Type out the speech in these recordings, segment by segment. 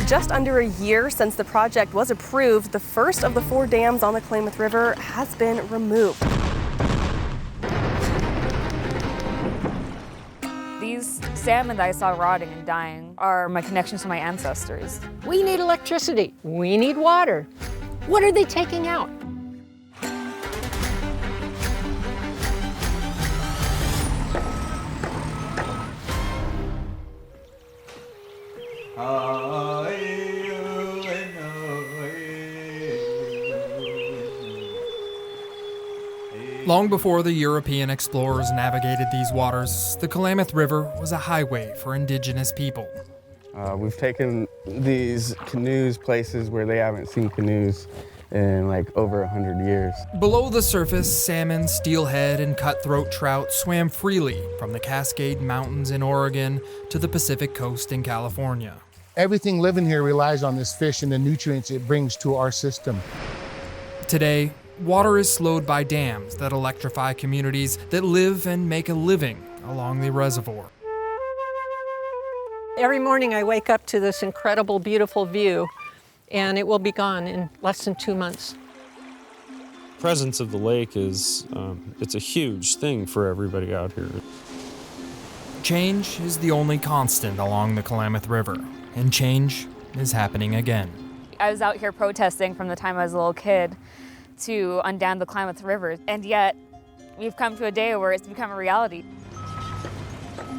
just under a year since the project was approved, the first of the 4 dams on the Klamath River has been removed. These salmon that I saw rotting and dying are my connection to my ancestors. We need electricity. We need water. What are they taking out? Long before the European explorers navigated these waters, the Klamath River was a highway for indigenous people. We've taken these canoes places where they haven't seen canoes in like over 100 years. Below the surface, salmon, steelhead, and cutthroat trout swam freely from the Cascade Mountains in Oregon to the Pacific Coast in California. Everything living here relies on this fish and the nutrients it brings to our system. Today, water is slowed by dams that electrify communities that live and make a living along the reservoir. Every morning I wake up to this incredible, beautiful view, and it will be gone in less than 2 months. Presence of the lake is, it's a huge thing for everybody out here. Change is the only constant along the Klamath River, and change is happening again. I was out here protesting from the time I was a little kid to undam the Klamath River, and yet we've come to a day where it's become a reality.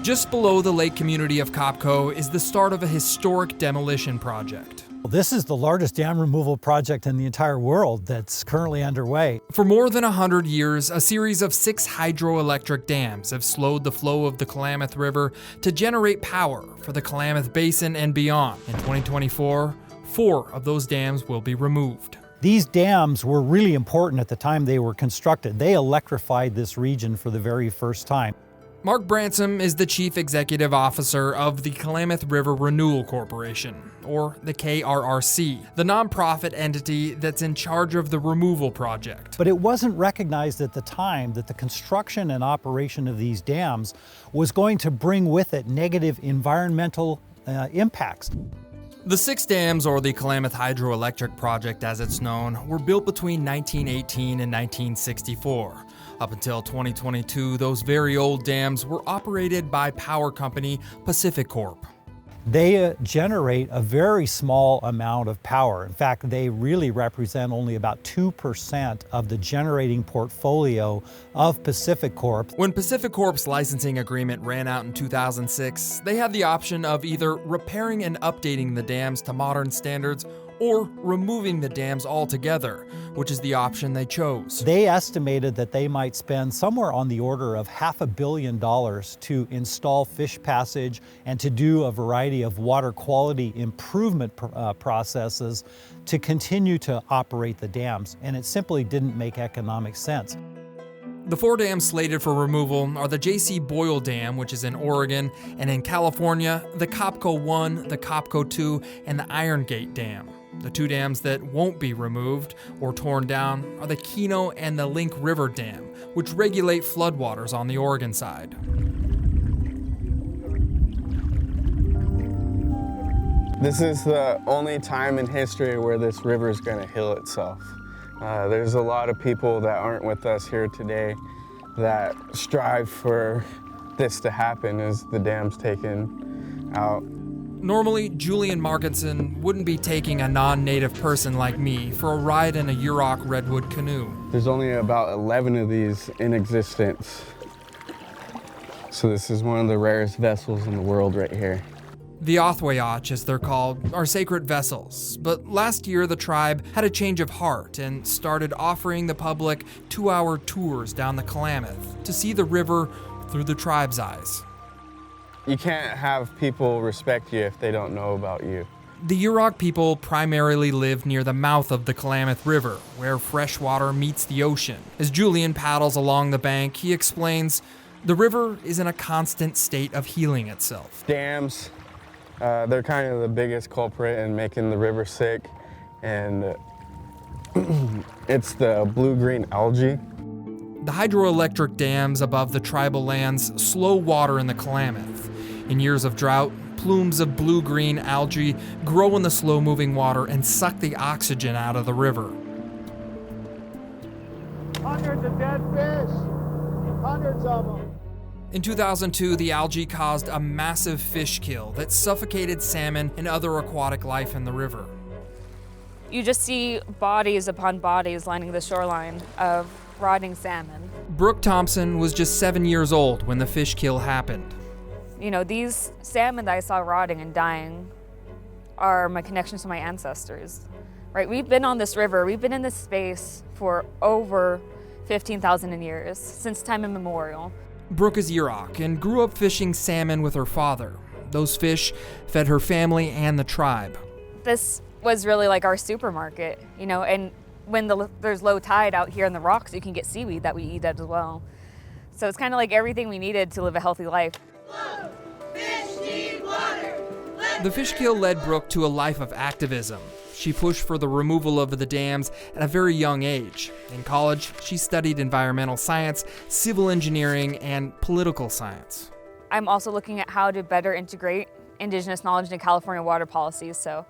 Just below the lake community of Copco is the start of a historic demolition project. This is the largest dam removal project in the entire world that's currently underway. For more than 100 years, a series of 6 hydroelectric dams have slowed the flow of the Klamath River to generate power for the Klamath Basin and beyond. In 2024, 4 of those dams will be removed. These dams were really important at the time they were constructed. They electrified this region for the very first time. Mark Bransom is the Chief Executive Officer of the Klamath River Renewal Corporation, or the KRRC, the nonprofit entity that's in charge of the removal project. But it wasn't recognized at the time that the construction and operation of these dams was going to bring with it negative environmental impacts. The 6 dams, or the Klamath Hydroelectric Project as it's known, were built between 1918 and 1964. Up until 2022, those very old dams were operated by power company Pacific Corp. They generate a very small amount of power. In fact, they really represent only about 2% of the generating portfolio of Pacific Corp. When Pacific Corp's licensing agreement ran out in 2006, they had the option of either repairing and updating the dams to modern standards or removing the dams altogether, which is the option they chose. They estimated that they might spend somewhere on the order of $500 million to install fish passage and to do a variety of water quality improvement processes to continue to operate the dams, and it simply didn't make economic sense. The 4 dams slated for removal are the J.C. Boyle Dam, which is in Oregon, and in California, the Copco 1, the Copco 2, and the Iron Gate Dam. The 2 dams that won't be removed or torn down are the Keno and the Link River Dam, which regulate floodwaters on the Oregon side. This is the only time in history where this river is going to heal itself. There's a lot of people that aren't with us here today that strive for this to happen as the dam's taken out. Normally, Julian Markinson wouldn't be taking a non-native person like me for a ride in a Yurok redwood canoe. There's only about 11 of these in existence. So this is one of the rarest vessels in the world right here. The Othwayach, as they're called, are sacred vessels, but last year the tribe had a change of heart and started offering the public 2-hour tours down the Klamath to see the river through the tribe's eyes. You can't have people respect you if they don't know about you. The Yurok people primarily live near the mouth of the Klamath River, where fresh water meets the ocean. As Julian paddles along the bank, he explains, the river is in a constant state of healing itself. Dams, they're kind of the biggest culprit in making the river sick, and it's the blue-green algae. The hydroelectric dams above the tribal lands slow water in the Klamath. In years of drought, Plumes of blue-green algae grow in the slow-moving water and suck the oxygen out of the river. Hundreds of dead fish, hundreds of them. In 2002, the algae caused a massive fish kill that suffocated salmon and other aquatic life in the river. You just see bodies upon bodies lining the shoreline of rotting salmon. Brooke Thompson was just 7 years old when the fish kill happened. You know, these salmon that I saw rotting and dying are my connection to my ancestors, right? We've been on this river, we've been in this space for over 15,000 years, since time immemorial. Brooke is Yurok and grew up fishing salmon with her father. Those fish fed her family and the tribe. This was really like our supermarket, you know, and when there's low tide out here in the rocks, you can get seaweed that we eat as well. So it's kind of like everything we needed to live a healthy life. Fish need water. The fish kill led Brooke to a life of activism. She pushed for the removal of the dams at a very young age. In college, she studied environmental science, civil engineering, and political science. I'm also looking at how to better integrate Indigenous knowledge into California water policies. So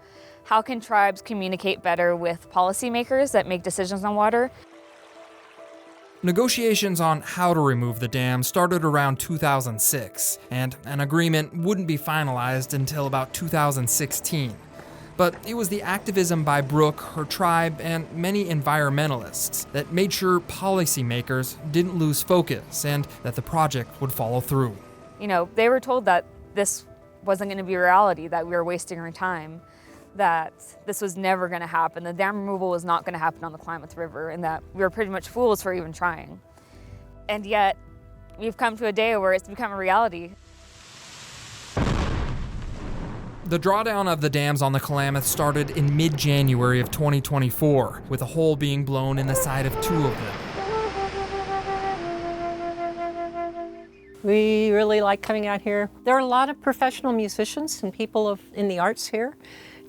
how can tribes communicate better with policymakers that make decisions on water? Negotiations on how to remove the dam started around 2006, and an agreement wouldn't be finalized until about 2016. But it was the activism by Brooke, her tribe, and many environmentalists that made sure policymakers didn't lose focus and that the project would follow through. You know, they were told that this wasn't going to be a reality, that we were wasting our time, that this was never going to happen, the dam removal was not going to happen on the Klamath River, and that we were pretty much fools for even trying. And yet, we've come to a day where it's become a reality. The drawdown of the dams on the Klamath started in mid-January of 2024, with a hole being blown in the side of 2 of them. We really like coming out here. There are a lot of professional musicians and people in the arts here.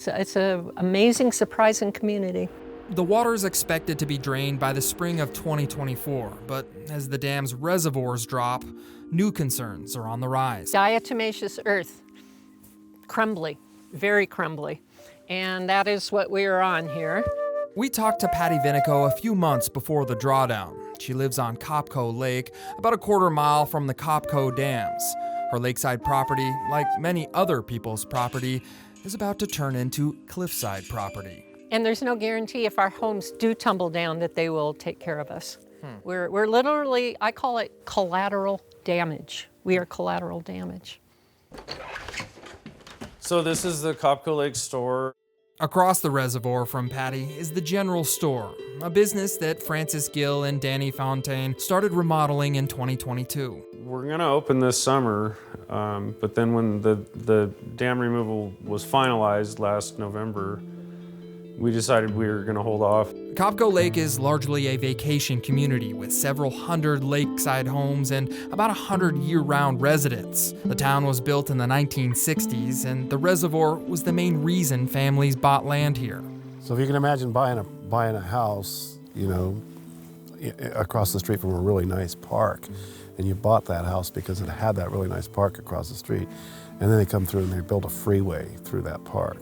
It's an amazing, surprising community. The water is expected to be drained by the spring of 2024, but as the dam's reservoirs drop, new concerns are on the rise. Diatomaceous earth, crumbly, very crumbly, and that is what we are on here. We talked to Patty Vinico a few months before the drawdown. She lives on Copco Lake, about a quarter mile from the Copco dams. Her lakeside property, like many other people's property, is about to turn into cliffside property. And there's no guarantee if our homes do tumble down that they will take care of us. We're literally, I call it collateral damage. We are collateral damage. So this is the Copco Lake store. Across the reservoir from Patty is the General Store, a business that Francis Gill and Danny Fontaine started remodeling in 2022. We're gonna open this summer, but then when the dam removal was finalized last November, we decided we were gonna hold off. Copco Lake is largely a vacation community with several hundred lakeside homes and about 100 year-round residents. The town was built in the 1960s, and the reservoir was the main reason families bought land here. So if you can imagine buying a house, you know, across the street from a really nice park, and you bought that house because it had that really nice park across the street, and then they come through and they build a freeway through that park.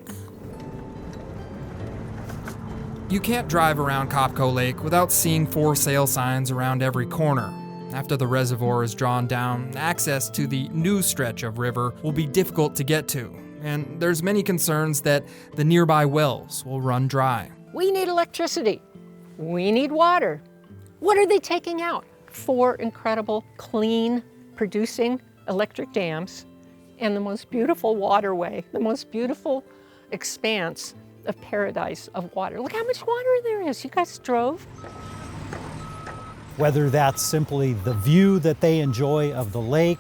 You can't drive around Copco Lake without seeing for sale signs around every corner. After the reservoir is drawn down, access to the new stretch of river will be difficult to get to, and there's many concerns that the nearby wells will run dry. We need electricity. We need water. What are they taking out? 4 incredible, clean, producing electric dams and the most beautiful waterway, the most beautiful expanse of paradise of water. Look how much water there is. You guys drove. Whether that's simply the view that they enjoy of the lake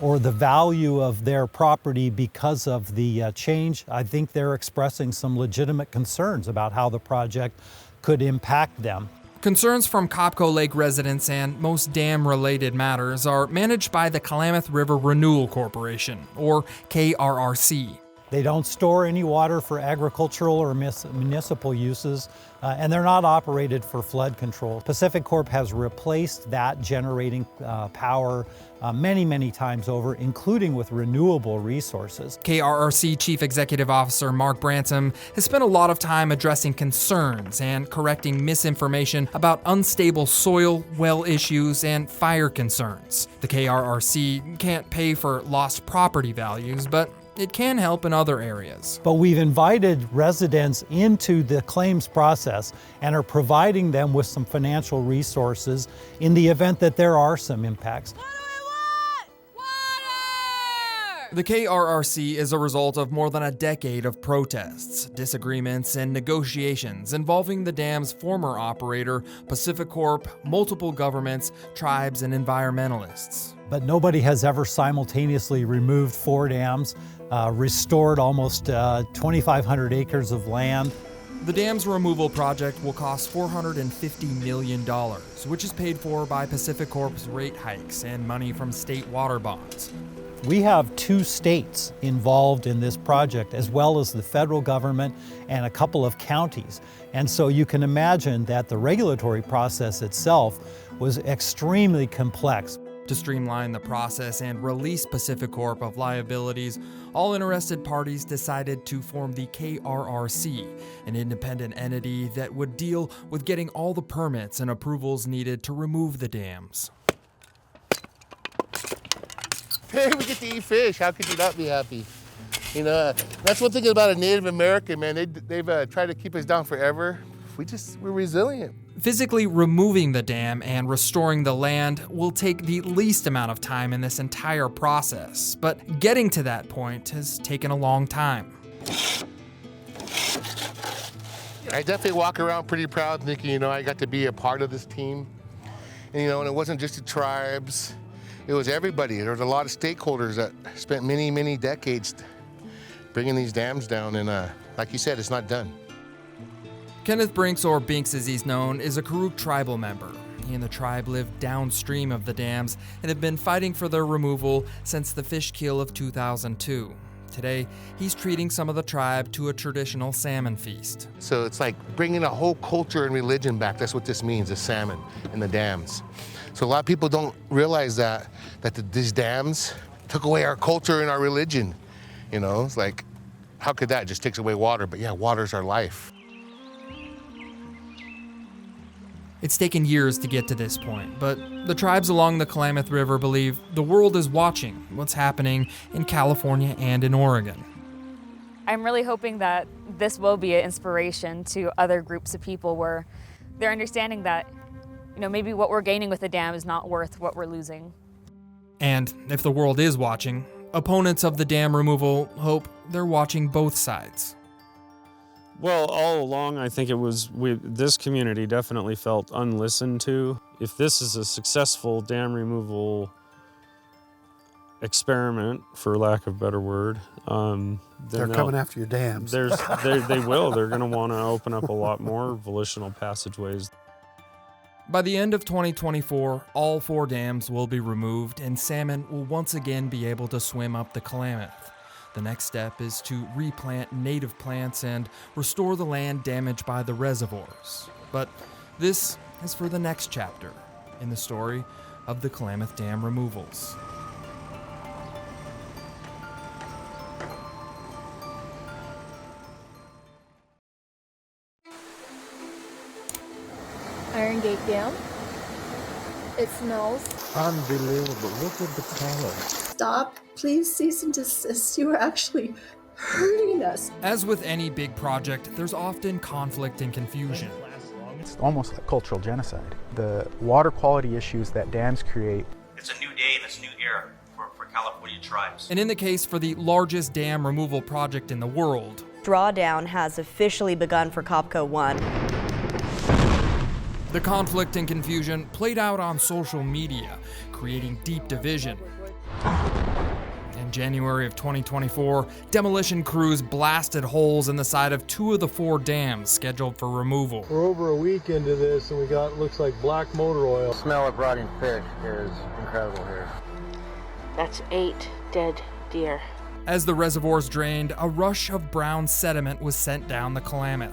or the value of their property because of the change, I think they're expressing some legitimate concerns about how the project could impact them. Concerns from Copco Lake residents and most dam-related matters are managed by the Klamath River Renewal Corporation, or KRRC. They don't store any water for agricultural or municipal uses, and they're not operated for flood control. PacifiCorp has replaced that generating power many, many times over, including with renewable resources. KRRC Chief Executive Officer Mark Bransom has spent a lot of time addressing concerns and correcting misinformation about unstable soil, well issues, and fire concerns. The KRRC can't pay for lost property values, but it can help in other areas. But we've invited residents into the claims process and are providing them with some financial resources in the event that there are some impacts. The KRRC is a result of more than a decade of protests, disagreements, and negotiations involving the dam's former operator, PacifiCorp, multiple governments, tribes, and environmentalists. But nobody has ever simultaneously removed 4 dams, restored almost 2,500 acres of land. The dam's removal project will cost $450 million, which is paid for by PacifiCorp's rate hikes and money from state water bonds. We have 2 states involved in this project, as well as the federal government and a couple of counties. And so you can imagine that the regulatory process itself was extremely complex. To streamline the process and release PacifiCorp of liabilities, all interested parties decided to form the KRRC, an independent entity that would deal with getting all the permits and approvals needed to remove the dams. Hey, we get to eat fish. How could you not be happy? You know, that's one thing about a Native American, man. They've tried to keep us down forever. We're resilient. Physically removing the dam and restoring the land will take the least amount of time in this entire process, but getting to that point has taken a long time. I definitely walk around pretty proud thinking, you know, I got to be a part of this team. And, you know, and it wasn't just the tribes. It was everybody. There was a lot of stakeholders that spent many, many decades bringing these dams down, and like you said, it's not done. Kenneth Brinks, or Binks as he's known, is a Karuk tribal member. He and the tribe live downstream of the dams and have been fighting for their removal since the fish kill of 2002. Today, he's treating some of the tribe to a traditional salmon feast. So it's like bringing a whole culture and religion back. That's what this means, the salmon and the dams. So a lot of people don't realize that these dams took away our culture and our religion. You know, it's like, how could that? It just takes away water. But yeah, water's our life. It's taken years to get to this point, but the tribes along the Klamath River believe the world is watching what's happening in California and in Oregon. I'm really hoping that this will be an inspiration to other groups of people where they're understanding that, you know, maybe what we're gaining with the dam is not worth what we're losing. And if the world is watching, opponents of the dam removal hope they're watching both sides. Well, all along, I think this community definitely felt unlistened to. If this is a successful dam removal experiment, for lack of a better word, they're coming after your dams. They will. They're going to want to open up a lot more volitional passageways. By the end of 2024, all 4 dams will be removed and salmon will once again be able to swim up the Klamath. The next step is to replant native plants and restore the land damaged by the reservoirs. But this is for the next chapter in the story of the Klamath Dam removals. Iron Gate Dam. It smells. Unbelievable. Look at the color. Stop. Please cease and desist. You are actually hurting us. As with any big project, there's often conflict and confusion. It's almost like cultural genocide. The water quality issues that dams create. It's a new day and it's a new era for California tribes. And in the case for the largest dam removal project in the world, drawdown has officially begun for COPCO 1. The conflict and confusion played out on social media, creating deep division. In January of 2024, demolition crews blasted holes in the side of 2 of the 4 dams scheduled for removal. We're over a week into this and we got, looks like black motor oil. The smell of rotting fish is incredible here. That's 8 dead deer. As the reservoirs drained, a rush of brown sediment was sent down the Klamath.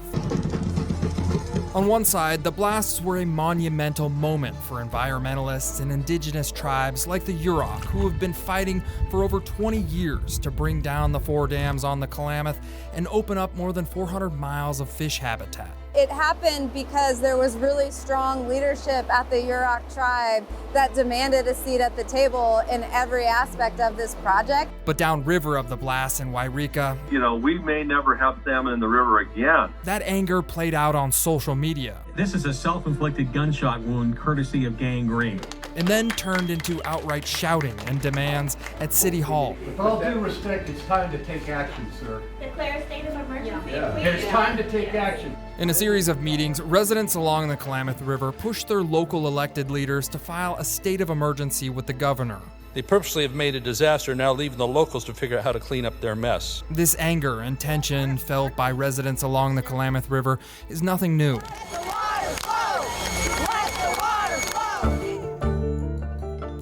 On one side, the blasts were a monumental moment for environmentalists and indigenous tribes like the Yurok, who have been fighting for over 20 years to bring down the 4 dams on the Klamath and open up more than 400 miles of fish habitat. It happened because there was really strong leadership at the Yurok tribe that demanded a seat at the table in every aspect of this project. But downriver of the blast in Wairika, we may never have salmon in the river again. That anger played out on social media. This is a self-inflicted gunshot wound courtesy of gangrene. And then turned into outright shouting and demands at City Hall. With all due respect, it's time to take action, sir. Declare a state of emergency. It's time to take action. In a series of meetings, residents along the Klamath River pushed their local elected leaders to file a state of emergency with the governor. They purposely have made a disaster, now leaving the locals to figure out how to clean up their mess. This anger and tension felt by residents along the Klamath River is nothing new.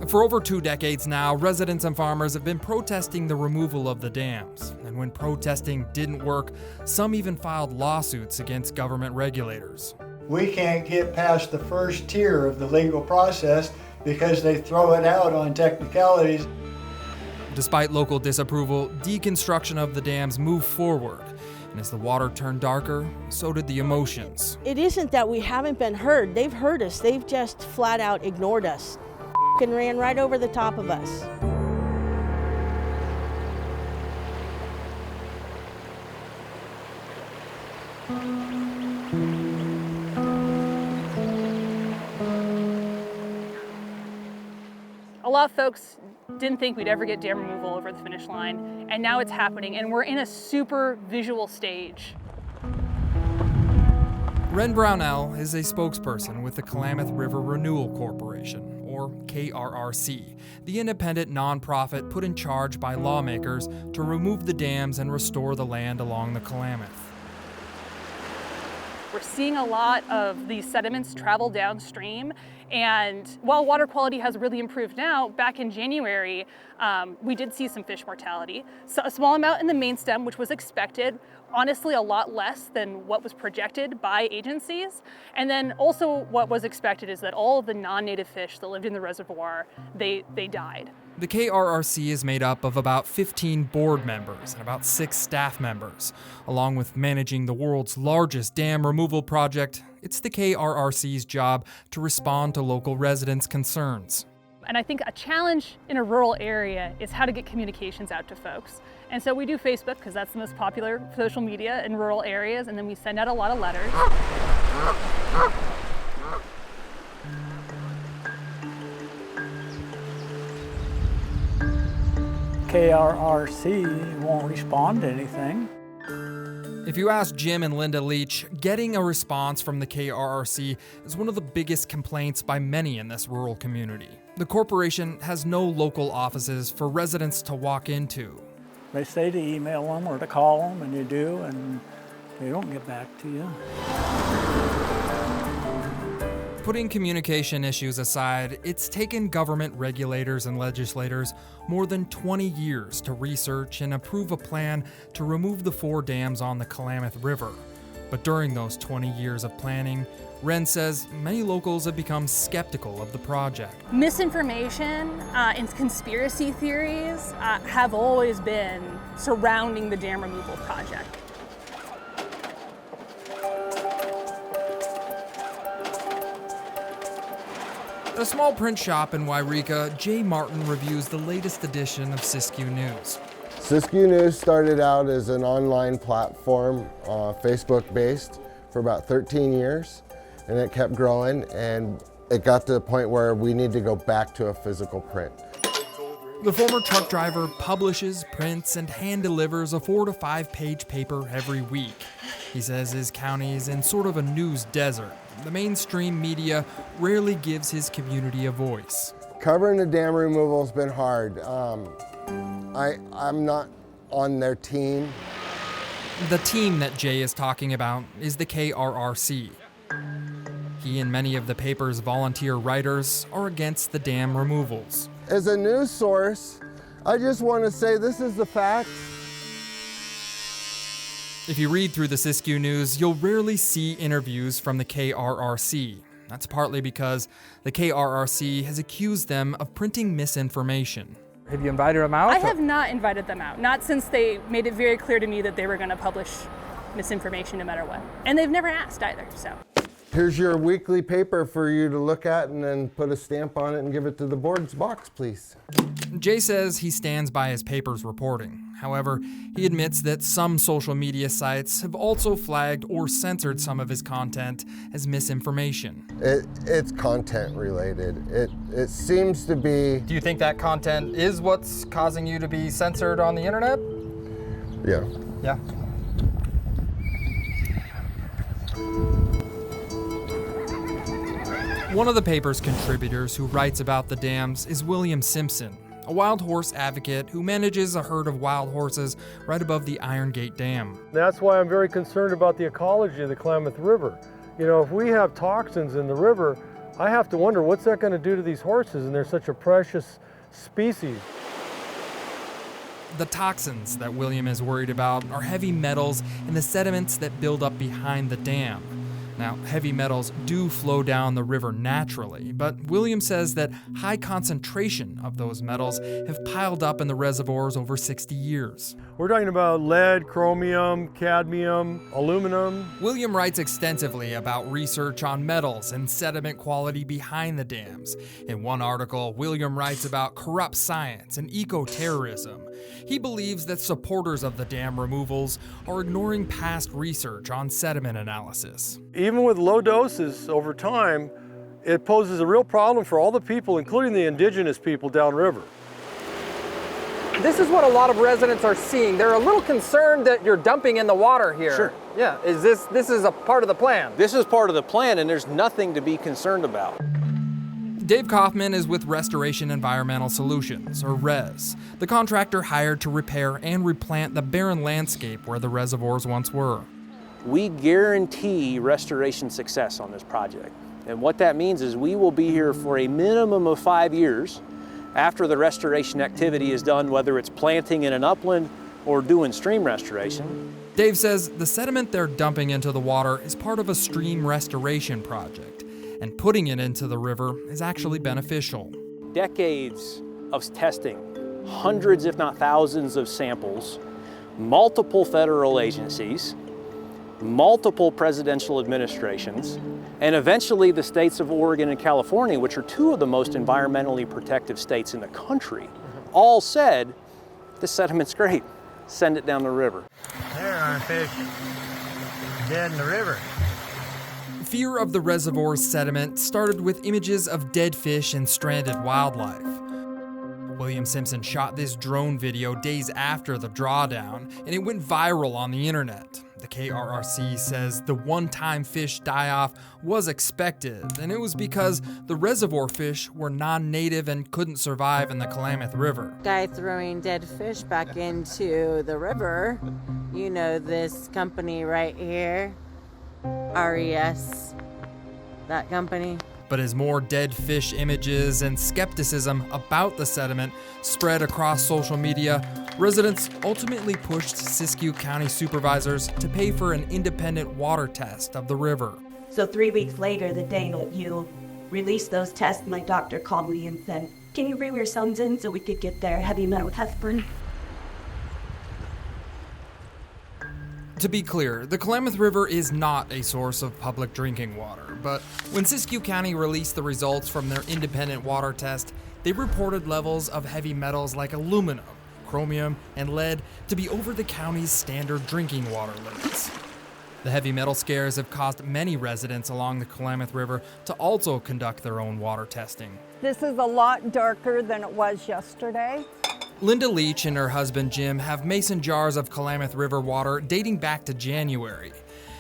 For over 2 decades now, residents and farmers have been protesting the removal of the dams. And when protesting didn't work, some even filed lawsuits against government regulators. We can't get past the first tier of the legal process because they throw it out on technicalities. Despite local disapproval, deconstruction of the dams moved forward. And as the water turned darker, so did the emotions. It isn't that we haven't been heard. They've heard us. They've just flat out ignored us. And ran right over the top of us. A lot of folks didn't think we'd ever get dam removal over the finish line, and now it's happening, and we're in a super visual stage. Ren Brownell is a spokesperson with the Klamath River Renewal Corporation, or KRRC, the independent nonprofit put in charge by lawmakers to remove the dams and restore the land along the Klamath. We're seeing a lot of these sediments travel downstream, and while water quality has really improved now, back in January, we did see some fish mortality. So a small amount in the main stem, which was expected, honestly a lot less than what was projected by agencies. And then also what was expected is that all of the non-native fish that lived in the reservoir, they died. The KRRC is made up of about 15 board members and about 6 staff members. Along with managing the world's largest dam removal project, it's the KRRC's job to respond to local residents' concerns. And I think a challenge in a rural area is how to get communications out to folks. And so we do Facebook because that's the most popular social media in rural areas, and then we send out a lot of letters. KRRC won't respond to anything. If you ask Jim and Linda Leach, getting a response from the KRRC is one of the biggest complaints by many in this rural community. The corporation has no local offices for residents to walk into. They say to email them or to call them, and you do, and they don't get back to you. Putting communication issues aside, it's taken government regulators and legislators more than 20 years to research and approve a plan to remove the 4 dams on the Klamath River. But during those 20 years of planning, Ren says many locals have become skeptical of the project. Misinformation and conspiracy theories have always been surrounding the dam removal project. At a small print shop in Wairika, Jay Martin reviews the latest edition of Siskiyou News. Siskiyou News started out as an online platform, Facebook-based, for about 13 years, and it kept growing, and it got to the point where we need to go back to a physical print. The former truck driver publishes, prints, and hand delivers a 4 to 5 page paper every week. He says his county is in sort of a news desert. The mainstream media rarely gives his community a voice. Covering the dam removal has been hard. I'm not on their team. The team that Jay is talking about is the KRRC. He and many of the paper's volunteer writers are against the dam removals. As a news source, I just want to say this is the facts. If you read through the Siskiyou News, you'll rarely see interviews from the KRRC. That's partly because the KRRC has accused them of printing misinformation. Have you invited them out? I have not invited them out, not since they made it very clear to me that they were going to publish misinformation no matter what. And they've never asked either, so. Here's your weekly paper for you to look at and then put a stamp on it and give it to the board's box, please. Jay says he stands by his paper's reporting. However, he admits that some social media sites have also flagged or censored some of his content as misinformation. It's content related. It seems to be... Do you think that content is what's causing you to be censored on the internet? Yeah. Yeah. One of the paper's contributors who writes about the dams is William Simpson, a wild horse advocate who manages a herd of wild horses right above the Iron Gate Dam. That's why I'm very concerned about the ecology of the Klamath River. You know, if we have toxins in the river, I have to wonder what's that going to do to these horses, and they're such a precious species. The toxins that William is worried about are heavy metals in the sediments that build up behind the dam. Now, heavy metals do flow down the river naturally, but William says that high concentration of those metals have piled up in the reservoirs over 60 years. We're talking about lead, chromium, cadmium, aluminum. William writes extensively about research on metals and sediment quality behind the dams. In one article, William writes about corrupt science and eco-terrorism. He believes that supporters of the dam removals are ignoring past research on sediment analysis. Even with low doses over time, it poses a real problem for all the people, including the indigenous people downriver. This is what a lot of residents are seeing. They're a little concerned that you're dumping in the water here. Sure. Yeah, this is a part of the plan? This is part of the plan, and there's nothing to be concerned about. Dave Kaufman is with Restoration Environmental Solutions, or RES, the contractor hired to repair and replant the barren landscape where the reservoirs once were. We guarantee restoration success on this project. And what that means is we will be here for a minimum of 5 years after the restoration activity is done, whether it's planting in an upland or doing stream restoration. Dave says the sediment they're dumping into the water is part of a stream restoration project, and putting it into the river is actually beneficial. Decades of testing, hundreds if not thousands of samples, multiple federal agencies, multiple presidential administrations, and eventually the states of Oregon and California, which are two of the most environmentally protective states in the country, all said, this sediment's great, send it down the river. There are fish dead in the river. Fear of the reservoir's sediment started with images of dead fish and stranded wildlife. William Simpson shot this drone video days after the drawdown, and it went viral on the internet. The KRRC says the one-time fish die-off was expected, and it was because the reservoir fish were non-native and couldn't survive in the Klamath River. Guy throwing dead fish back into the river. You know this company right here, RES, that company. But as more dead fish images and skepticism about the sediment spread across social media, residents ultimately pushed Siskiyou County supervisors to pay for an independent water test of the river. So 3 weeks later, the day that you released those tests, my doctor called me and said, "Can you bring your sons in so we could get their heavy metal test burn?" To be clear, the Klamath River is not a source of public drinking water, but when Siskiyou County released the results from their independent water test, they reported levels of heavy metals like aluminum, chromium, and lead to be over the county's standard drinking water limits. The heavy metal scares have caused many residents along the Klamath River to also conduct their own water testing. This is a lot darker than it was yesterday. Linda Leach and her husband Jim have mason jars of Klamath River water dating back to January.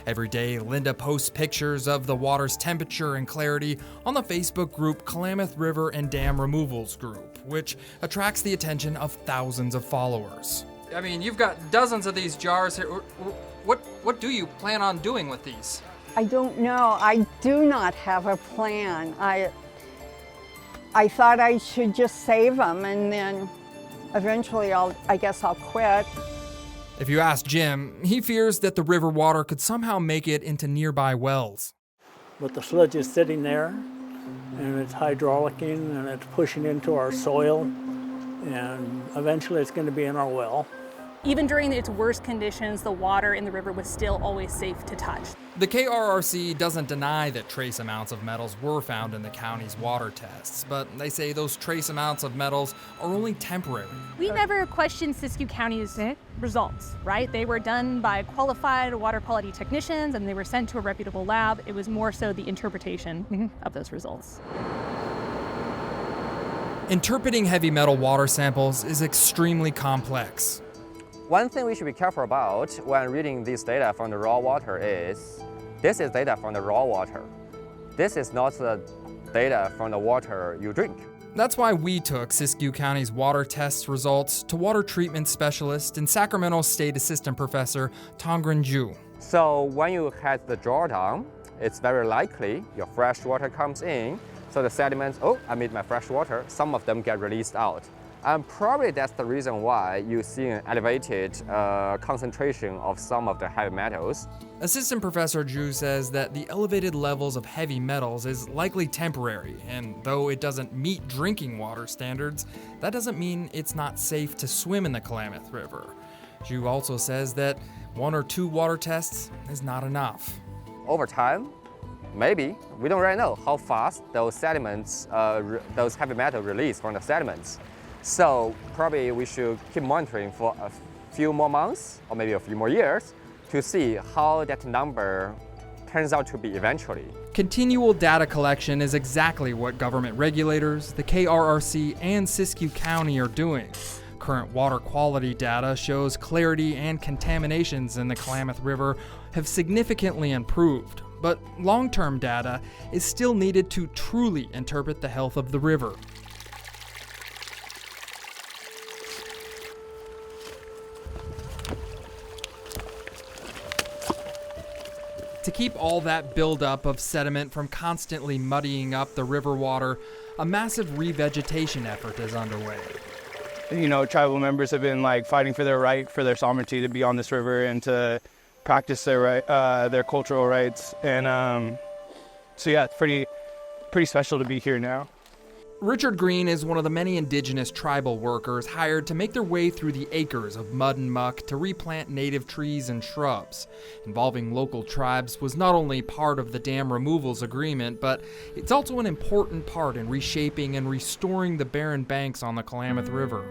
Every day, Linda posts pictures of the water's temperature and clarity on the Facebook group Klamath River and Dam Removals Group, which attracts the attention of thousands of followers. I mean, you've got dozens of these jars here. What do you plan on doing with these? I don't know. I do not have a plan. I thought I should just save them and then eventually I guess I'll quit. If you ask Jim, he fears that the river water could somehow make it into nearby wells. But the sludge is sitting there, and it's hydraulicing, and it's pushing into our soil, and eventually it's going to be in our well. Even during its worst conditions, the water in the river was still always safe to touch. The KRRC doesn't deny that trace amounts of metals were found in the county's water tests, but they say those trace amounts of metals are only temporary. We never questioned Siskiyou County's results, right? They were done by qualified water quality technicians and they were sent to a reputable lab. It was more so the interpretation of those results. Interpreting heavy metal water samples is extremely complex. One thing we should be careful about when reading this data from the raw water is, this is data from the raw water. This is not the data from the water you drink. That's why we took Siskiyou County's water test results to water treatment specialist and Sacramento State Assistant Professor Tongren Ju. So when you had the drawdown, it's very likely your fresh water comes in, so the sediments, I made my fresh water, some of them get released out. And probably that's the reason why you see an elevated concentration of some of the heavy metals. Assistant Professor Ju says that the elevated levels of heavy metals is likely temporary, and though it doesn't meet drinking water standards, that doesn't mean it's not safe to swim in the Klamath River. Ju also says that 1 or 2 water tests is not enough. Over time, maybe, we don't really know how fast those sediments, those heavy metals release from the sediments. So probably we should keep monitoring for a few more months or maybe a few more years to see how that number turns out to be eventually. Continual data collection is exactly what government regulators, the KRRC, and Siskiyou County are doing. Current water quality data shows clarity and contaminations in the Klamath River have significantly improved, but long-term data is still needed to truly interpret the health of the river. To keep all that buildup of sediment from constantly muddying up the river water, a massive revegetation effort is underway. You know, tribal members have been fighting for their right, for their sovereignty to be on this river and to practice their right, their cultural rights. And so yeah, it's pretty special to be here now. Richard Green is one of the many indigenous tribal workers hired to make their way through the acres of mud and muck to replant native trees and shrubs. Involving local tribes was not only part of the dam removals agreement, but it's also an important part in reshaping and restoring the barren banks on the Klamath River.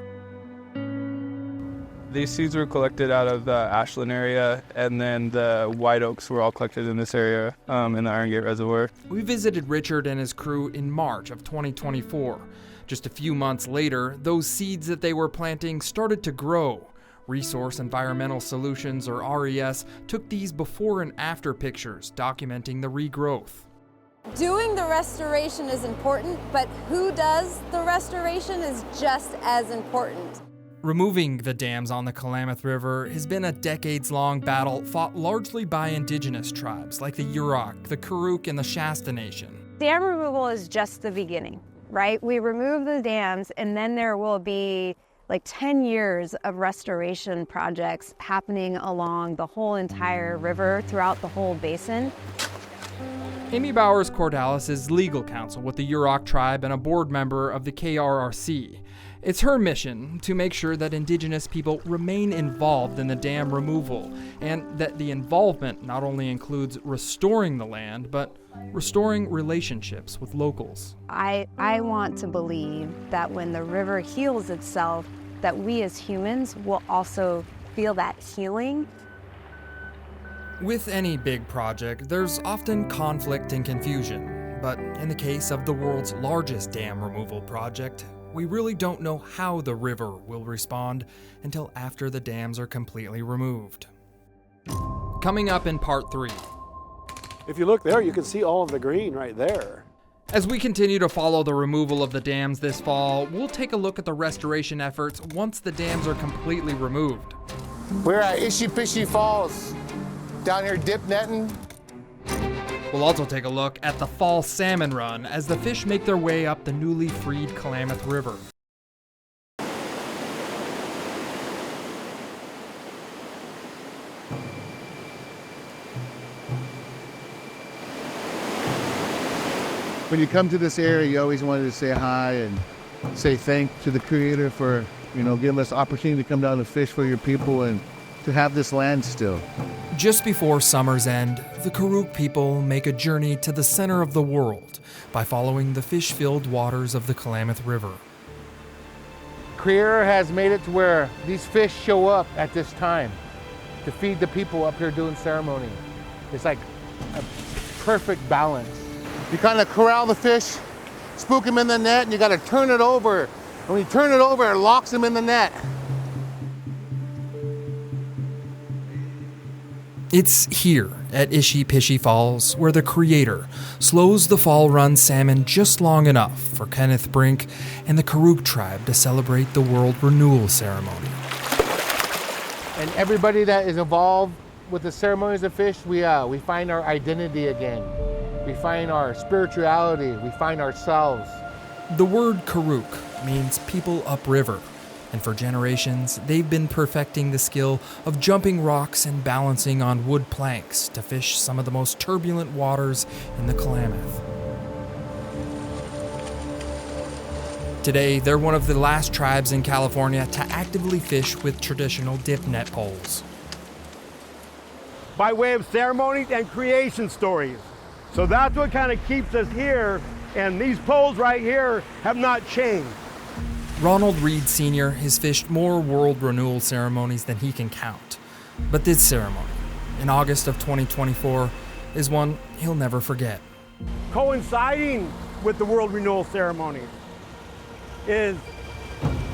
These seeds were collected out of the Ashland area, and then the white oaks were all collected in this area in the Iron Gate Reservoir. We visited Richard and his crew in March of 2024. Just a few months later, those seeds that they were planting started to grow. Resource Environmental Solutions, or RES, took these before and after pictures documenting the regrowth. Doing the restoration is important, but who does the restoration is just as important. Removing the dams on the Klamath River has been a decades-long battle fought largely by indigenous tribes like the Yurok, the Karuk, and the Shasta Nation. Dam removal is just the beginning, right? We remove the dams and then there will be 10 years of restoration projects happening along the whole entire river throughout the whole basin. Amy Bowers-Cordalis is legal counsel with the Yurok tribe and a board member of the KRRC. It's her mission to make sure that indigenous people remain involved in the dam removal, and that the involvement not only includes restoring the land, but restoring relationships with locals. I want to believe that when the river heals itself, that we as humans will also feel that healing. With any big project, there's often conflict and confusion, but in the case of the world's largest dam removal project, we really don't know how the river will respond until after the dams are completely removed. Coming up in part 3. If you look there, you can see all of the green right there. As we continue to follow the removal of the dams this fall, we'll take a look at the restoration efforts once the dams are completely removed. We're at Ishy Fishy Falls, down here dip netting. We'll also take a look at the fall salmon run as the fish make their way up the newly freed Klamath River. when you come to this area, you always wanted to say hi and say thank to the Creator for, giving us the opportunity to come down and fish for your people and to have this land still. Just before summer's end, the Karuk people make a journey to the center of the world by following the fish-filled waters of the Klamath River. Creator has made it to where these fish show up at this time to feed the people up here doing ceremony. It's like a perfect balance. You kind of corral the fish, spook them in the net, and you got to turn it over. And when you turn it over, it locks them in the net. It's here at Ishi-Pishi Falls where the Creator slows the fall run salmon just long enough for Kenneth Brink and the Karuk tribe to celebrate the World Renewal Ceremony. And everybody that is involved with the ceremonies of fish, we find our identity again. We find our spirituality, we find ourselves. The word Karuk means people upriver, and for generations, they've been perfecting the skill of jumping rocks and balancing on wood planks to fish some of the most turbulent waters in the Klamath. Today, they're one of the last tribes in California to actively fish with traditional dip net poles. By way of ceremonies and creation stories. So that's what kind of keeps us here, and these poles right here have not changed. Ronald Reed Sr. has fished more World Renewal ceremonies than he can count. But this ceremony, in August of 2024, is one he'll never forget. Coinciding with the World Renewal ceremony is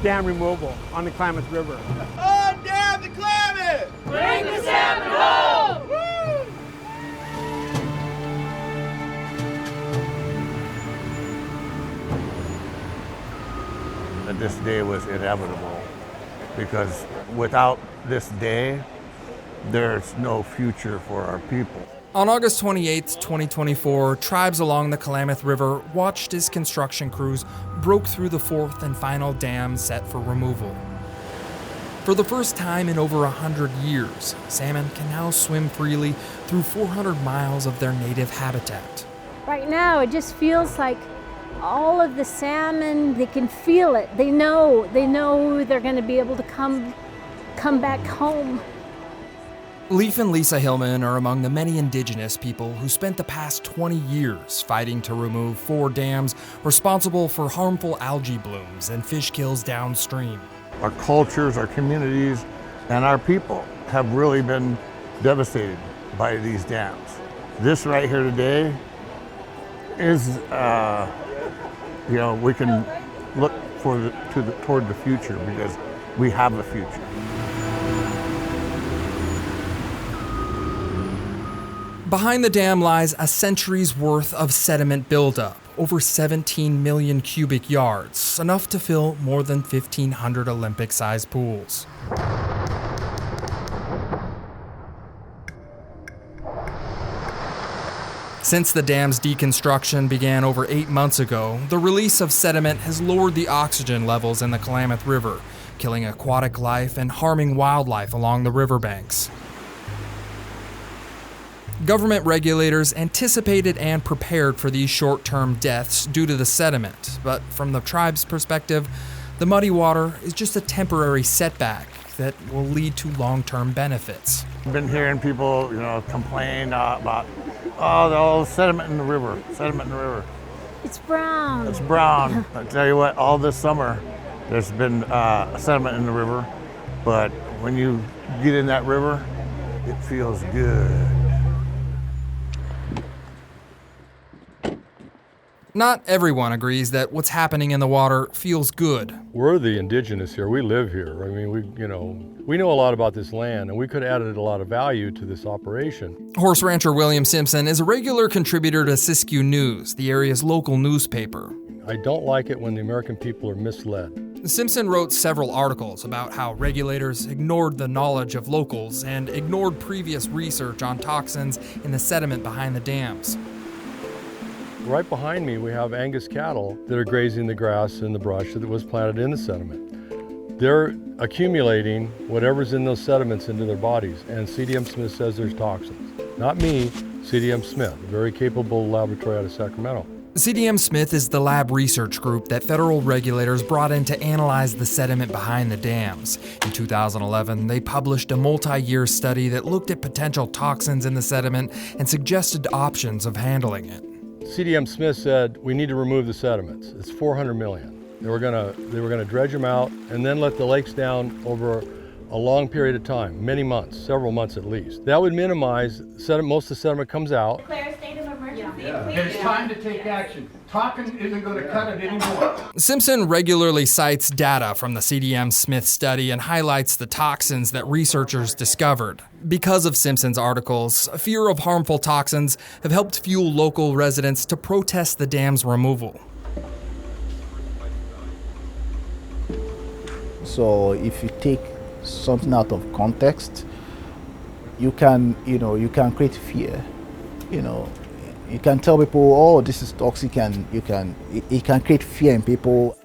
dam removal on the Klamath River. Undam the Klamath! Bring the salmon home! Woo! That this day was inevitable, because without this day, there's no future for our people. On August 28, 2024, tribes along the Klamath River watched as construction crews broke through the fourth and final dam set for removal. For the first time in over 100 years, salmon can now swim freely through 400 miles of their native habitat. Right now, it just feels like all of the salmon, they can feel it. They know they're going to be able to come back home. Leif and Lisa Hillman are among the many indigenous people who spent the past 20 years fighting to remove 4 dams responsible for harmful algae blooms and fish kills downstream. Our cultures, our communities, and our people have really been devastated by these dams. This right here today is, we can look toward the future, because we have the future. Behind the dam lies a century's worth of sediment buildup, over 17 million cubic yards, enough to fill more than 1,500 Olympic-sized pools. Since the dam's deconstruction began over 8 months ago, the release of sediment has lowered the oxygen levels in the Klamath River, killing aquatic life and harming wildlife along the riverbanks. Government regulators anticipated and prepared for these short-term deaths due to the sediment, but from the tribe's perspective, the muddy water is just a temporary setback that will lead to long-term benefits. I've been hearing people, complain about, all the sediment in the river, It's brown. It's brown. I tell you what, all this summer, there's been sediment in the river, but when you get in that river, it feels good. Not everyone agrees that what's happening in the water feels good. We're the indigenous here. We live here. I mean, we know a lot about this land, and we could have added a lot of value to this operation. Horse rancher William Simpson is a regular contributor to Siskiyou News, the area's local newspaper. I don't like it when the American people are misled. Simpson wrote several articles about how regulators ignored the knowledge of locals and ignored previous research on toxins in the sediment behind the dams. Right behind me, we have Angus cattle that are grazing the grass and the brush that was planted in the sediment. They're accumulating whatever's in those sediments into their bodies, and CDM Smith says there's toxins. Not me, CDM Smith, a very capable laboratory out of Sacramento. CDM Smith is the lab research group that federal regulators brought in to analyze the sediment behind the dams. In 2011, they published a multi-year study that looked at potential toxins in the sediment and suggested options of handling it. CDM Smith said, we need to remove the sediments. It's 400 million. They were gonna dredge them out and then let the lakes down over a long period of time, many months, several months at least. That would minimize sediment. Most of the sediment comes out. It's time to take action. Talking isn't going to cut it anymore. Simpson regularly cites data from the CDM Smith study and highlights the toxins that researchers discovered. Because of Simpson's articles, a fear of harmful toxins have helped fuel local residents to protest the dam's removal. So if you take something out of context, you can create fear. You can tell people, oh, this is toxic, and it can create fear in people.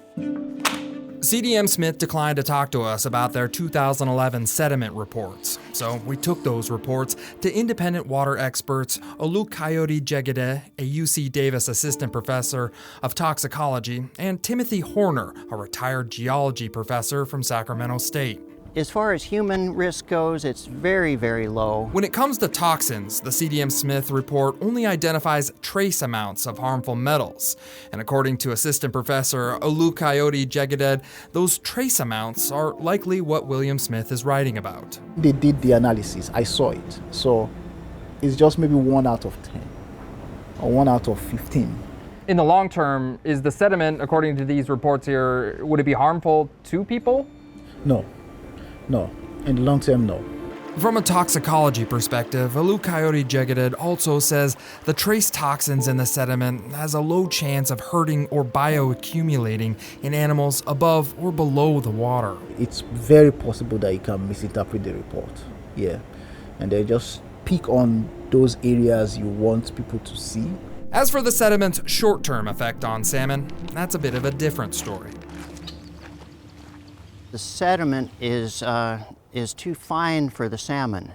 CDM Smith declined to talk to us about their 2011 sediment reports. So we took those reports to independent water experts Olukoyede Jegede, a UC Davis assistant professor of toxicology, and Timothy Horner, a retired geology professor from Sacramento State. As far as human risk goes, it's very, very low. When it comes to toxins, the CDM Smith report only identifies trace amounts of harmful metals. And according to Assistant Professor Olukoyede Jegede, those trace amounts are likely what William Smith is writing about. They did the analysis. I saw it. So it's just maybe 1 out of 10 or 1 out of 15. In the long term, is the sediment, according to these reports here, would it be harmful to people? No. No. In the long term, no. From a toxicology perspective, Olukoyede Jegede also says the trace toxins in the sediment has a low chance of hurting or bioaccumulating in animals above or below the water. It's very possible that you can misinterpret the report. Yeah. And they just pick on those areas you want people to see. As for the sediment's short-term effect on salmon, that's a bit of a different story. The sediment is too fine for the salmon.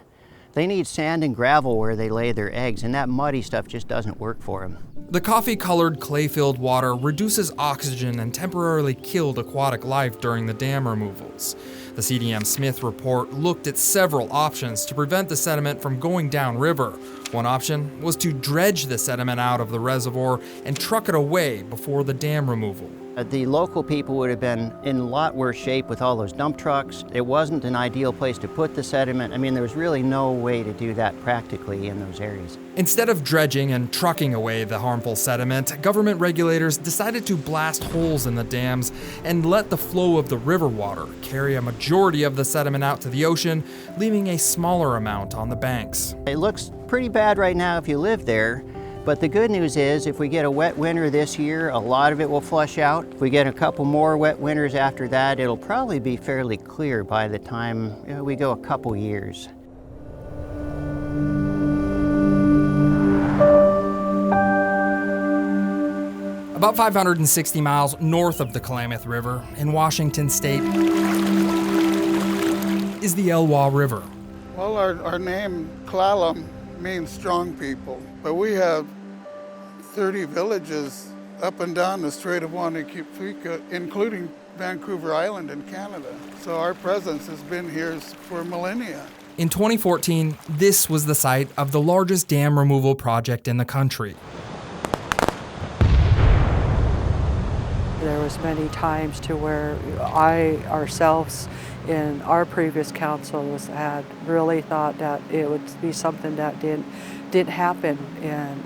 They need sand and gravel where they lay their eggs, and that muddy stuff just doesn't work for them. The coffee-colored clay-filled water reduces oxygen and temporarily killed aquatic life during the dam removals. The CDM Smith report looked at several options to prevent the sediment from going downriver. One option was to dredge the sediment out of the reservoir and truck it away before the dam removal. The local people would have been in a lot worse shape with all those dump trucks. It wasn't an ideal place to put the sediment. I mean, there was really no way to do that practically in those areas. Instead of dredging and trucking away the harmful sediment, government regulators decided to blast holes in the dams and let the flow of the river water carry a majority of the sediment out to the ocean, leaving a smaller amount on the banks. It looks pretty bad right now if you live there. But the good news is, if we get a wet winter this year, a lot of it will flush out. If we get a couple more wet winters after that, it'll probably be fairly clear by the time we go a couple years. About 560 miles north of the Klamath River in Washington State is the Elwha River. Well, our name, Klallam, means strong people, but we have 30 villages up and down the Strait of Juan de Fuca, including Vancouver Island in Canada. So our presence has been here for millennia. In 2014, this was the site of the largest dam removal project in the country. There was many times to where ourselves in our previous councils had really thought that it would be something that didn't happen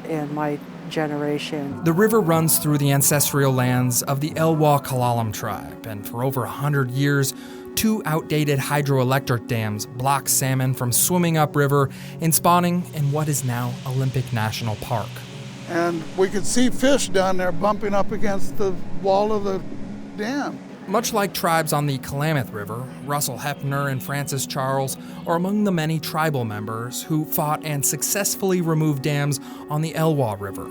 in my generation. The river runs through the ancestral lands of the Elwha Klallam tribe, and for over 100 years, 2 outdated hydroelectric dams block salmon from swimming upriver and spawning in what is now Olympic National Park. And we could see fish down there bumping up against the wall of the dam. Much like tribes on the Klamath River, Russell Hefner and Francis Charles are among the many tribal members who fought and successfully removed dams on the Elwha River.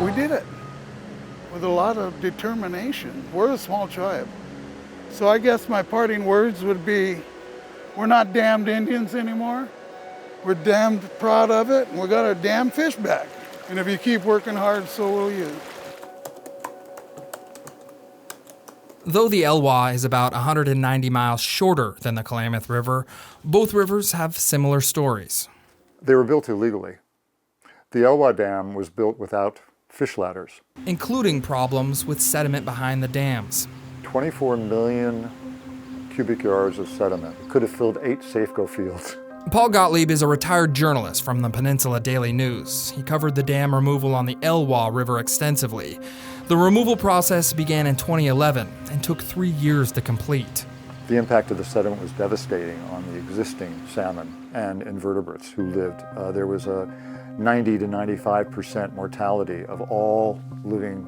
We did it with a lot of determination. We're a small tribe. So I guess my parting words would be, we're not damned Indians anymore. We're damned proud of it, and we got our damn fish back. And if you keep working hard, so will you. Though the Elwha is about 190 miles shorter than the Klamath River, both rivers have similar stories. They were built illegally. The Elwha Dam was built without fish ladders, including problems with sediment behind the dams. 24 million cubic yards of sediment. It could have filled 8 Safeco fields. Paul Gottlieb is a retired journalist from the Peninsula Daily News. He covered the dam removal on the Elwha River extensively. The removal process began in 2011 and took 3 years to complete. The impact of the sediment was devastating on the existing salmon and invertebrates who lived. There was a 90 to 95% mortality of all living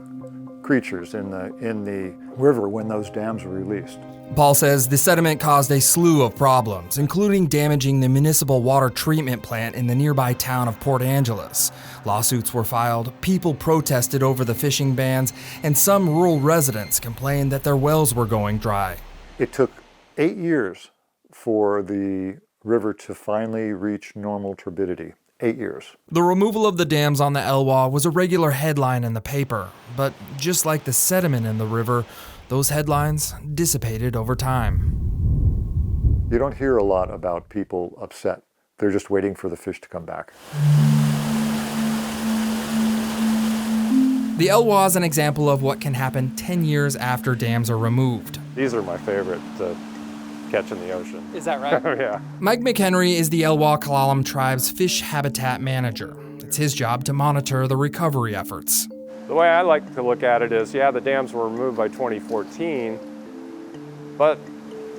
creatures in the river when those dams were released. Paul says the sediment caused a slew of problems, including damaging the municipal water treatment plant in the nearby town of Port Angeles. Lawsuits were filed, people protested over the fishing bans, and some rural residents complained that their wells were going dry. It took 8 years for the river to finally reach normal turbidity. 8 years. The removal of the dams on the Elwha was a regular headline in the paper, but just like the sediment in the river, those headlines dissipated over time. You don't hear a lot about people upset. They're just waiting for the fish to come back. The Elwha is an example of what can happen 10 years after dams are removed. These are my favorite to catch in the ocean. Is that right? Yeah. Mike McHenry is the Elwha Klallam Tribe's fish habitat manager. It's his job to monitor the recovery efforts. The way I like to look at it is, yeah, the dams were removed by 2014, but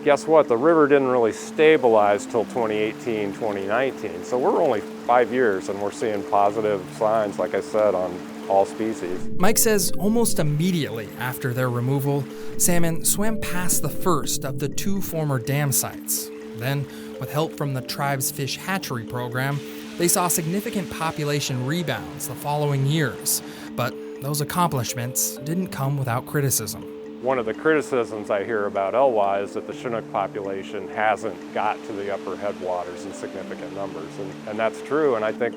guess what? The river didn't really stabilize till 2018, 2019. So we're only 5 years and we're seeing positive signs, like I said, on all species. Mike says almost immediately after their removal, salmon swam past the first of the 2 former dam sites. Then, with help from the tribe's fish hatchery program, they saw significant population rebounds the following years. But those accomplishments didn't come without criticism. One of the criticisms I hear about Elwha is that the Chinook population hasn't got to the upper headwaters in significant numbers. And that's true, and I think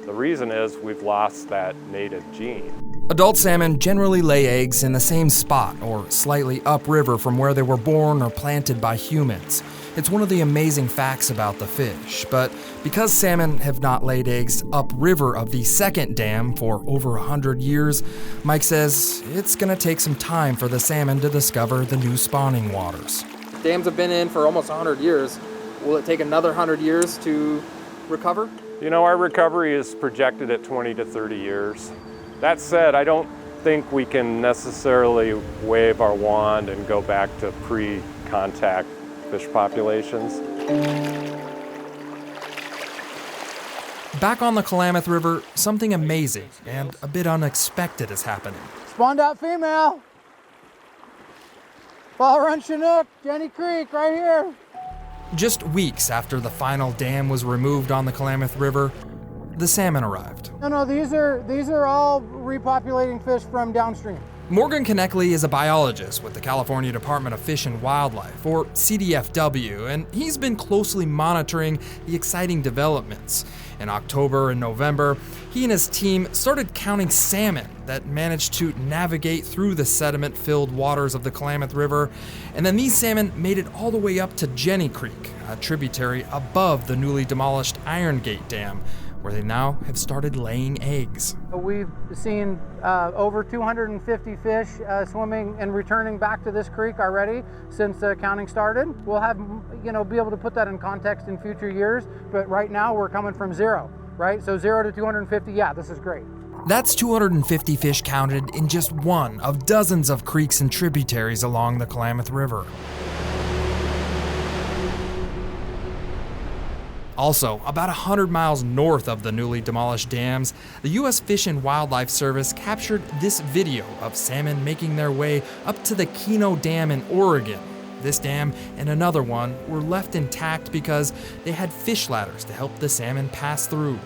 the reason is we've lost that native gene. Adult salmon generally lay eggs in the same spot or slightly upriver from where they were born or planted by humans. It's one of the amazing facts about the fish, but because salmon have not laid eggs upriver of the second dam for over 100 years, Mike says it's going to take some time for the salmon to discover the new spawning waters. Dams have been in for almost 100 years. Will it take another 100 years to recover? You know, our recovery is projected at 20 to 30 years. That said, I don't think we can necessarily wave our wand and go back to pre-contact fish populations. Back on the Klamath River, something amazing and a bit unexpected is happening. Spawned out female. Fall Run Chinook, Jenny Creek, right here. Just weeks after the final dam was removed on the Klamath River, the salmon arrived. No, these are all repopulating fish from downstream. Morgan Koneckley is a biologist with the California Department of Fish and Wildlife, or CDFW, and he's been closely monitoring the exciting developments. In October and November, he and his team started counting salmon that managed to navigate through the sediment-filled waters of the Klamath River, and then these salmon made it all the way up to Jenny Creek, a tributary above the newly demolished Iron Gate Dam, where they now have started laying eggs. We've seen over 250 fish swimming and returning back to this creek already since the counting started. We'll have, be able to put that in context in future years, but right now we're coming from 0, right? So 0 to 250, yeah, this is great. That's 250 fish counted in just one of dozens of creeks and tributaries along the Klamath River. Also, about 100 miles north of the newly demolished dams, the U.S. Fish and Wildlife Service captured this video of salmon making their way up to the Keno Dam in Oregon. This dam and another one were left intact because they had fish ladders to help the salmon pass through.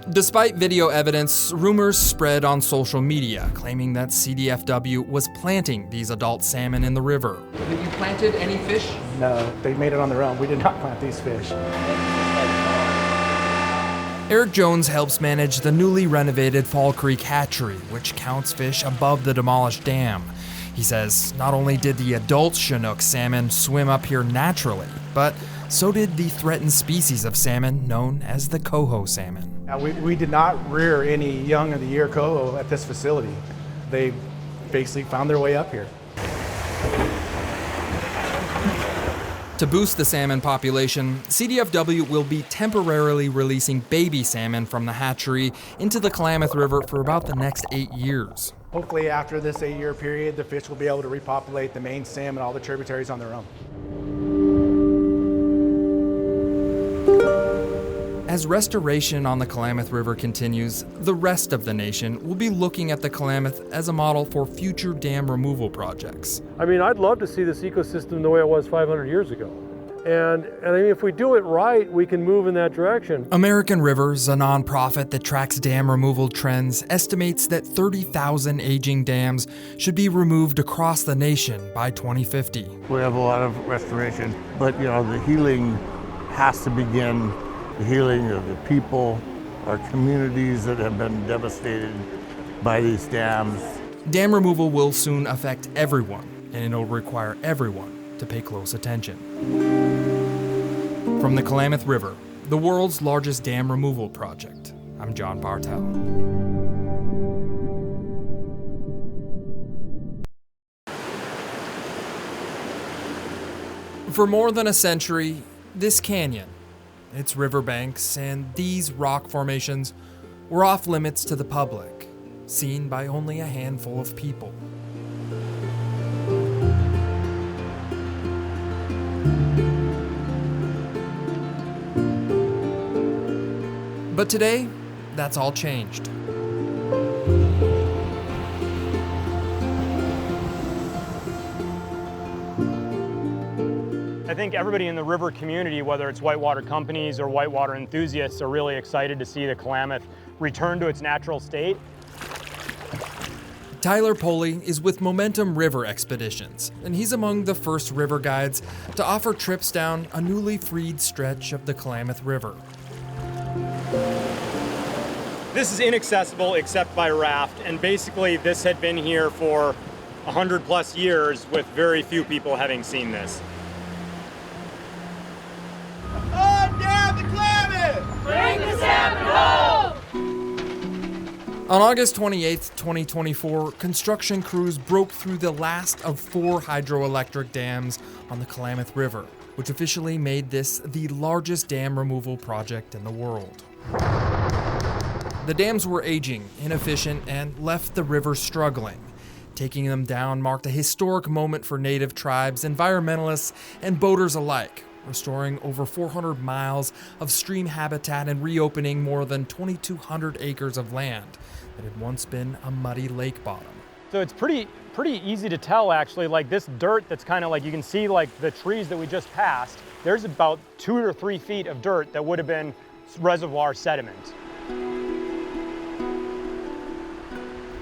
Despite video evidence, rumors spread on social media claiming that CDFW was planting these adult salmon in the river. Have you planted any fish? No, they made it on their own. We did not plant these fish. Eric Jones helps manage the newly renovated Fall Creek hatchery, which counts fish above the demolished dam. He says not only did the adult Chinook salmon swim up here naturally, but so did the threatened species of salmon known as the coho salmon. We did not rear any young of the year coho at this facility. They basically found their way up here. To boost the salmon population, CDFW will be temporarily releasing baby salmon from the hatchery into the Klamath River for about the next 8 years. Hopefully after this 8-year period, the fish will be able to repopulate the main stem and all the tributaries on their own. As restoration on the Klamath River continues, the rest of the nation will be looking at the Klamath as a model for future dam removal projects. I mean, I'd love to see this ecosystem the way it was 500 years ago. And I mean, if we do it right, we can move in that direction. American Rivers, a nonprofit that tracks dam removal trends, estimates that 30,000 aging dams should be removed across the nation by 2050. We have a lot of restoration, but the healing has to begin. The healing of the people, our communities that have been devastated by these dams. Dam removal will soon affect everyone, and it'll require everyone to pay close attention. From the Klamath River, the world's largest dam removal project, I'm John Bartell. For more than a century, this canyon, its riverbanks, and these rock formations were off limits to the public, seen by only a handful of people. But today, that's all changed. I think everybody in the river community, whether it's whitewater companies or whitewater enthusiasts, are really excited to see the Klamath return to its natural state. Tyler Poley is with Momentum River Expeditions, and he's among the first river guides to offer trips down a newly freed stretch of the Klamath River. This is inaccessible except by raft, and basically this had been here for 100 plus years with very few people having seen this. Bring the salmon home! On August 28, 2024, construction crews broke through the last of 4 hydroelectric dams on the Klamath River, which officially made this the largest dam removal project in the world. The dams were aging, inefficient, and left the river struggling. Taking them down marked a historic moment for native tribes, environmentalists, and boaters alike, restoring over 400 miles of stream habitat and reopening more than 2,200 acres of land that had once been a muddy lake bottom. So it's pretty easy to tell, actually, like this dirt that's kind of like, you can see like the trees that we just passed, there's about 2 or 3 feet of dirt that would have been reservoir sediment.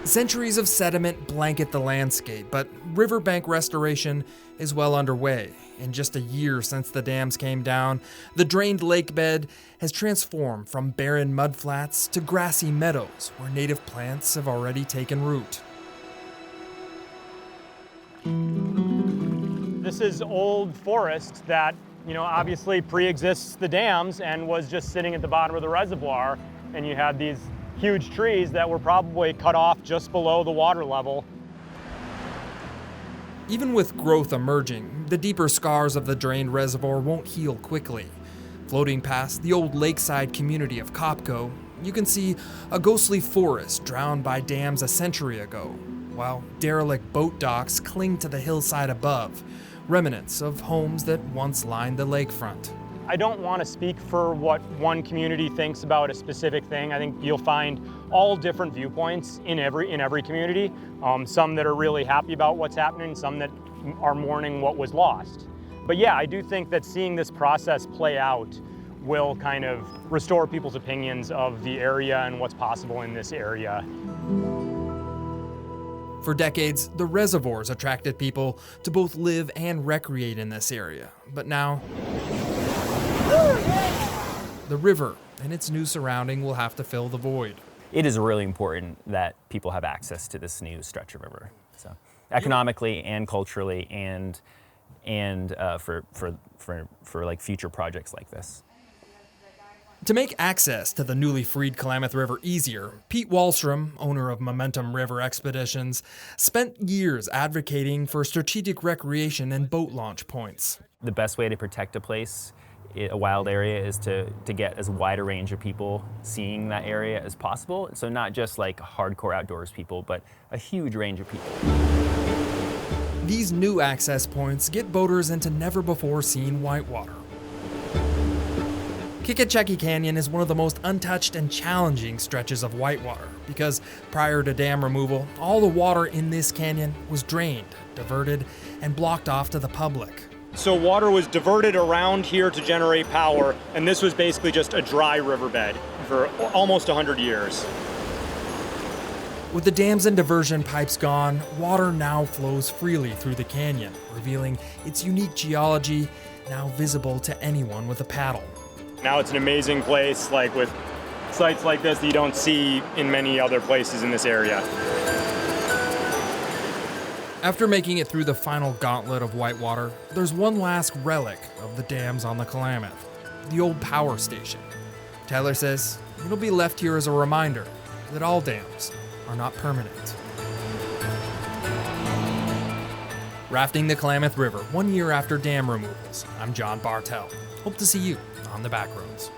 Centuries of sediment blanket the landscape, but riverbank restoration is well underway. In just a year since the dams came down, the drained lake bed has transformed from barren mudflats to grassy meadows where native plants have already taken root. This is old forest that, obviously pre-exists the dams and was just sitting at the bottom of the reservoir, and you had these huge trees that were probably cut off just below the water level. Even with growth emerging, the deeper scars of the drained reservoir won't heal quickly. Floating past the old lakeside community of Copco, you can see a ghostly forest drowned by dams a century ago, while derelict boat docks cling to the hillside above, remnants of homes that once lined the lakefront. I don't want to speak for what one community thinks about a specific thing. I think you'll find all different viewpoints in every community. Some that are really happy about what's happening, some that are mourning what was lost. But yeah, I do think that seeing this process play out will kind of restore people's opinions of the area and what's possible in this area. For decades, the reservoirs attracted people to both live and recreate in this area. But now, the The river and its new surrounding will have to fill the void. It is really important that people have access to this new stretch of river, so economically and culturally, and for like future projects like this. To make access to the newly freed Klamath River easier, Pete Wallstrom, owner of Momentum River Expeditions, spent years advocating for strategic recreation and boat launch points. The best way to protect a place, a wild area, is to get as wide a range of people seeing that area as possible. So not just like hardcore outdoors people, but a huge range of people. These new access points get boaters into never-before-seen whitewater. Kikacheki Canyon is one of the most untouched and challenging stretches of whitewater because prior to dam removal, all the water in this canyon was drained, diverted, and blocked off to the public. So water was diverted around here to generate power, and this was basically just a dry riverbed for almost 100 years. With the dams and diversion pipes gone, water now flows freely through the canyon, revealing its unique geology, now visible to anyone with a paddle. Now it's an amazing place, like with sites like this that you don't see in many other places in this area. After making it through the final gauntlet of whitewater, there's one last relic of the dams on the Klamath, the old power station. Tyler says it'll be left here as a reminder that all dams are not permanent. Rafting the Klamath River 1 year after dam removals, I'm John Bartell. Hope to see you on the back roads.